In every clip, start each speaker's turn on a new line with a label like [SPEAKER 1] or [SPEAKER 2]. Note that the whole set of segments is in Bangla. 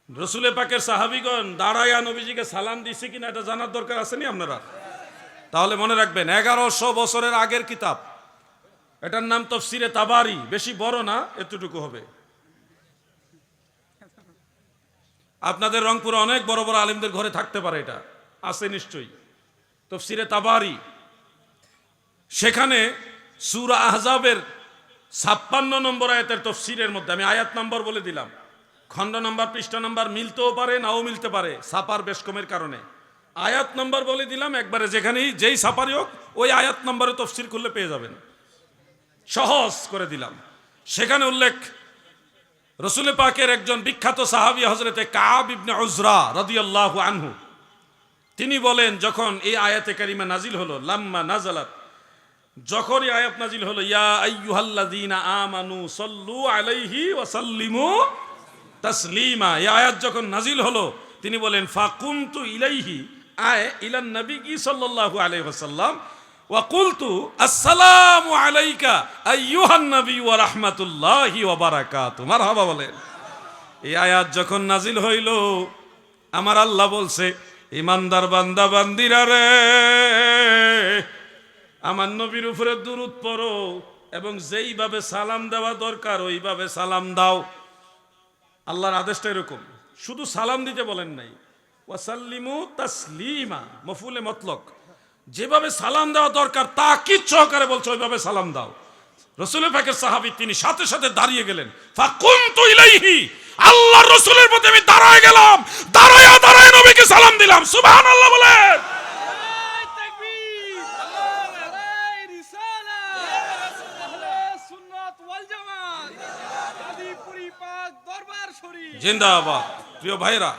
[SPEAKER 1] রসুলের পাকের সাহাবীগণ দাঁড়ায়া নবীজিকে সালাম দিছে কিনা এটা জানার দরকার আছে নি আপনারা? তাহলে মনে রাখবেন 1100 বছরের আগের কিতাব, এটার নাম তাফসিরে তাবারি। বেশি বড় না, এতটুকু হবে। আপনাদের রংপুরে অনেক বড় বড় আলেমদের ঘরে থাকতে পারে, এটা আছে নিশ্চয়ই। তাফসিরে তাবারি, সেখানে সূরা আহজাবের 56 নম্বর আয়াতের তাফসিরের মধ্যে আমি আয়াত নাম্বার বলে দিলাম, খণ্ড নাম্বার পৃষ্ঠা নাম্বার মিলতেও পারে নাও মিলতে পারে ছাপার বেশ কমের কারণে। আয়াত নাম্বার বলে দিলাম একবারে, যেখানেই যেই ছাপারই হোক ওই আয়াত নাম্বারে তাফসির করলে পেয়ে যাবেন, সহজ করে দিলাম। সেখানে উল্লেখ, রসুল পাকের একজন বিখ্যাত সাহাবী হযরতে কাব ইবনে উজরা রাদিয়াল্লাহু আনহু, তিনি বলেন যখন এই আয়াতে কারিমা নাজিল হলো, লাম্মা নাজালাত, যখন এই আয়াত নাজিল হলো, ইয়া আইয়ুহাল্লাযীনা আমানু সাল্লু আলাইহি ওয়া সাল্লিমু তাসলিমা, এই আয়াত যখন নাজিল হলো তিনি বলেন ফাকুমতু ইলাইহি ইলান নবী সাল্লাল্লাহু আলাইহি ওয়াসাল্লাম ওয়া কুলতু আসসালামু আলাইকা আইয়ুহান নবী ওয়া রাহমাতুল্লাহি ওয়া বারাকাতুহু। মারহাবা বলেন। এই আয়াত যখন নাজিল হইল, আমার আল্লাহ বলছে, ইমানদার বান্দা বান্দিরা রে, আমার নবীর উপরে দুরূদ পড়ো এবং যেইভাবে সালাম দেওয়া দরকার ওইভাবে সালাম দাও। আল্লাহর আদেশটা এরকম, শুধু সালাম দিতে বলেন নাই, ওয়াসাল্লিমু তাসলিমা, মফউলে মতলক, যেভাবে সালাম দেওয়া দরকার তাকিদ সহকারে বলছে ওইভাবে সালাম দাও। রাসূলের পাকের সাহাবী তিনি সাথে সাথে দাঁড়িয়ে গেলেন, ফাকুমতু ইলাইহি, আল্লাহর রাসূলের প্রতি আমি দাঁড়ায় গেলাম, দাঁড়ায়া দাঁড়ায় নবীকে সালাম দিলাম। সুবহানাল্লাহ বলেন। জিন্দাবাদ। প্রিয় ভাইরা,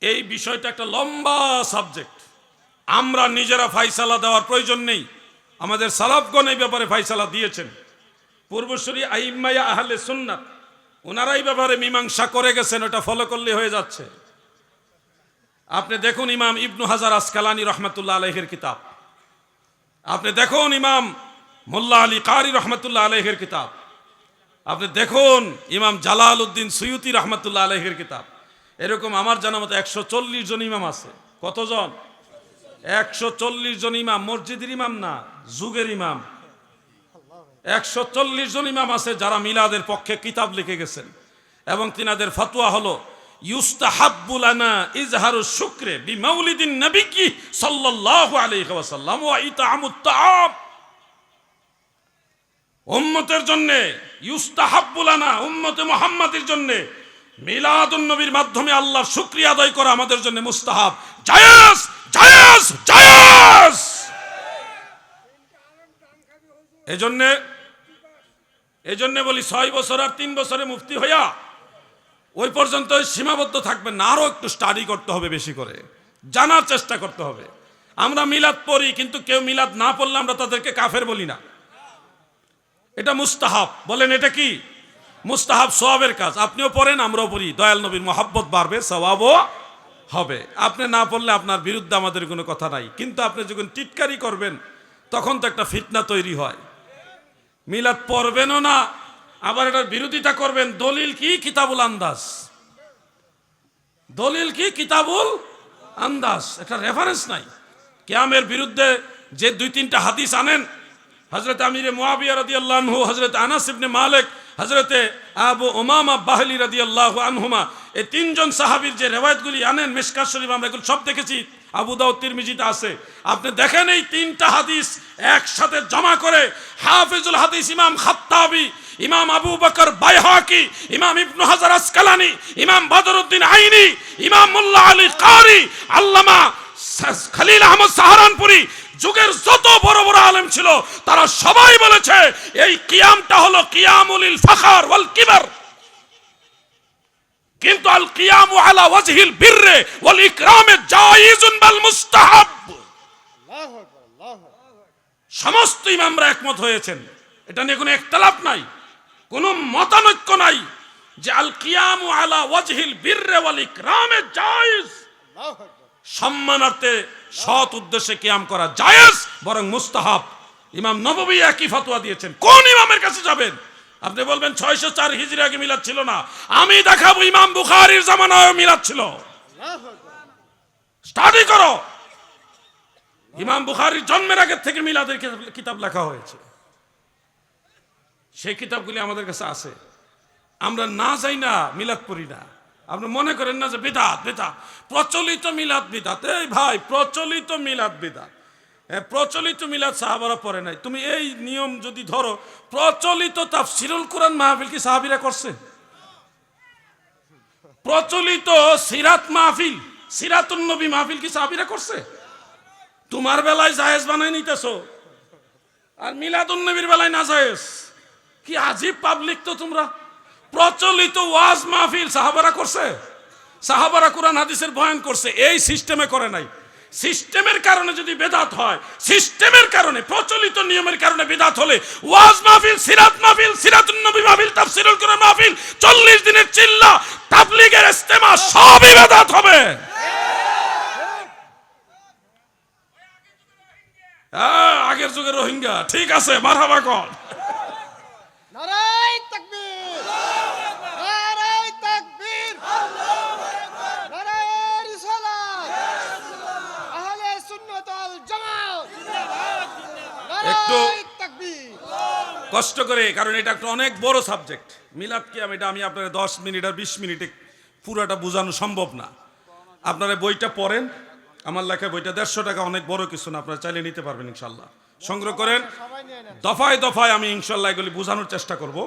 [SPEAKER 1] এই বিষয়টা একটা লম্বা সাবজেক্ট, আমরা নিজেরা ফাইসালা দেওয়ার প্রয়োজন নেই, আমাদের সালাফগণ এই ব্যাপারে ফাইসালা দিয়েছেন। পূর্বসূরি আইম্মায়ে আহলে সুন্নাত ওনারাই ব্যাপারে মীমাংসা করে গেছেন, ওটা ফলো করলে হয়ে যাচ্ছে। আপনি দেখুন ইমাম ইবনু হাজার আসকালানী রহমাতুল্লাহ আলাইহির কিতাব, আপনি দেখুন ইমাম মোল্লা আলী কারি রহমাতুল্লাহ আলাইহির কিতাব, আপনি দেখুন ইমাম জালাল উদ্দিন সুয়ুতি রহমাতুল্লাহ আলাইহির কিতাব। এরকম আমার জানা মতো 140 জন ইমাম আছে। কতজন? 140 জন ইমাম, মসজিদের ইমাম না, যুগের ইমাম। 140 জন ইমাম আছে যারা মিলাদের পক্ষে কিতাব লিখে গেছেন, এবং তিনাদের ফতোয়া হলো ইউস্তাহাব্বু লানা ইজহারু শুকরে বিমাউলিদিন নবী সাল্লাল্লাহু আলাইহি ওয়াসাল্লাম ওয়া ইতআমুত তাআম। উম্মতের জন্য ইউস্তাহাব্বু লানা, উম্মতে মুহাম্মাদের জন্য মিলাদুন নবীর মাধ্যমে আল্লাহর শুকরিয়া আদায় করা আমাদের জন্য মুস্তাহাব, জায়েজ জায়েজ জায়েজ। এজন্য বলি 6 বছর আর 3 বছরে মুফতি হইয়া ওই পর্যন্ত সীমাবদ্ধ থাকবেন না, আরো একটু স্টাডি করতে হবে, বেশি করে জানার চেষ্টা করতে হবে। আমরা মিলাদ পড়ি, কিন্তু কেউ মিলাদ না পড়লে আমরা তাদেরকে কাফের বলি না, এটা মুস্তাহাব। বলেন এটা কি? মুস্তাহাব, সওয়াবের কাজ। আপনিও পড়েন, আমরাও পড়ি, দয়াল নবীর মহব্বত বাড়বে, সওয়াবও হবে। আপনি না পড়লে আপনার বিরুদ্ধে আমাদের কোনো কথা নাই, কিন্তু আপনি যখন টিটকারি করবেন তখন তো একটা ফিতনা তৈরি হয়। মিলাদ পড়বেনও না, আবার এটার বিরোধিতা করবেন। দলিল কি? কিতাবুল আন্দাজ। দলিল কি? কিতাবুল আন্দাজ। একটা রেফারেন্স নাই। কিয়ামের বিরুদ্ধে যে 2-3টা হাদিস আনেন, হযরত আমিরে মুয়াবিয়া রাদিয়াল্লাহু আনহু, হযরত আনাস ইবনে মালিক, হযরতে আবু উমামা বাহলি রাদিয়াল্লাহু আনহুমা, এই 3 জন সাহাবীর যে রিওয়ায়াতগুলি আনেন মিশকাত শরীফ, আমরা এগুলো সব দেখেছি, আবু দাউদ তিরমিজিতে আছে। আপনি দেখেন এই 3টা হাদিস একসাথে জমা করে হাফিজুল হাদিস ইমাম খাত্তাবী, ইমাম আবু বকর বাইহাকি, ইমাম ইবনু হাজার আসকালানী, ইমাম বদরউদ্দিন আইনি, ইমাম মোল্লা আলী কারি, আল্লামা খলিল আহমদ সাহারানপুরি, যুগের যত বড় বড় আলেম ছিল তারা সবাই বলেছে এই কিয়ামটা হলো কিয়ামুল ফখর ওয়াল কিবর, কিন্তু আল কিয়ামু আলা ওয়াজহিল বিররে ওয়াল ইকরামে জায়েজুন বাল মুস্তাহাব। আল্লাহু আকবার, আল্লাহু আকবার। সমস্ত ইমামরা একমত হয়েছেন, এটা নিয়ে কোনো ইখতিলাফ নাই, কোনো মতানৈক্য নাই যে আল কিয়ামু আলা ওয়াজহিল বিররে ওয়াল ইকরামে জায়েজ, আল্লাহু আকবার, সম্মানার্থে সৎ উদ্দেশ্যে কিয়াম করা জায়েজ, বরং মুস্তাহাব। ইমাম নববী একই ফতোয়া দিয়েছেন। কোন ইমামের কাছে যাবেন? আপনি বলবেন 604 হিজরি আগে মিলাদ ছিল না, আমি দেখাবো ইমাম বুখারীর জামানায় মিলাদ ছিল। স্টাডি করো, ইমাম বুখারীর জন্মের আগে থেকে মিলাদের কিতাব লেখা হয়েছে, সেই কিতাবগুলি আমাদের কাছে আছে। আমরা না যাই না, মিলাদ পড়ি না। আপনি মনে করেন না যে বিদআত, বিদআত প্রচলিত মিলাদ বিদআত। এই ভাই, প্রচলিত মিলাদ বিদআত। প্রচলিত মিলাদ সাহাবারা পড়ে নাই। তুমি এই নিয়ম যদি ধরো, প্রচলিত তাফসিরুল কোরআন মাহফিল কি সাহাবীরা করছে? প্রচলিত সিরাত মাহফিল, সিরাতুন নবী মাহফিল কি সাহাবীরা করছে? তোমার বেলায় জায়েজ বানাই নিতেছো, আর মিলাদুন নবীর বেলায় না জায়েজ। কি আজীব পাবলিক তো তোমরা। প্রচলিত ওয়াজ মাহফিল সাহাবারা করছে, সাহাবারা কোরআন হাদিসের বয়ান করছে, এই সিস্টেমে করে নাই। সিস্টেমের কারণে যদি বেদাত হয়, সিস্টেমের কারণে, প্রচলিত নিয়মের কারণে বেদাত হলে, ওয়াজ মাহফিল, সিরাত মাহফিল, সিরাতুন নবী মাহফিল, তাফসীরুল কোরআন মাহফিল, 40 দিনের চিল্লা, তাবলীগের ইজতেমা সবই বেদাত হবে। আগের যুগের রোহিঙ্গা, ঠিক আছে, মারহাবা কর।
[SPEAKER 2] নারায়ে তাকবীর, নারায়ে তাকবীর, নারায়ে রিসালাত, আহলে সুন্নাত ওয়াল জামাত,
[SPEAKER 1] একটু
[SPEAKER 2] নারায়ে তাকবীর।
[SPEAKER 1] কষ্ট করে, কারণ এটা একটা অনেক বড় সাবজেক্ট। মিলাদ কি আমি আপনার 10 মিনিট আর 20 মিনিটে পুরোটা বোঝানো সম্ভব না। আপনারা বইটা পড়েন, আমার লেখা বইটা 150 টাকা, অনেক বড় কিছু না, আপনারা চাইলে নিতে পারবেন ইনশাল্লাহ। সংগ্রহ করেন, দফায় দফায় আমি ইনশাল্লাহ এগুলি বোঝানোর চেষ্টা করব।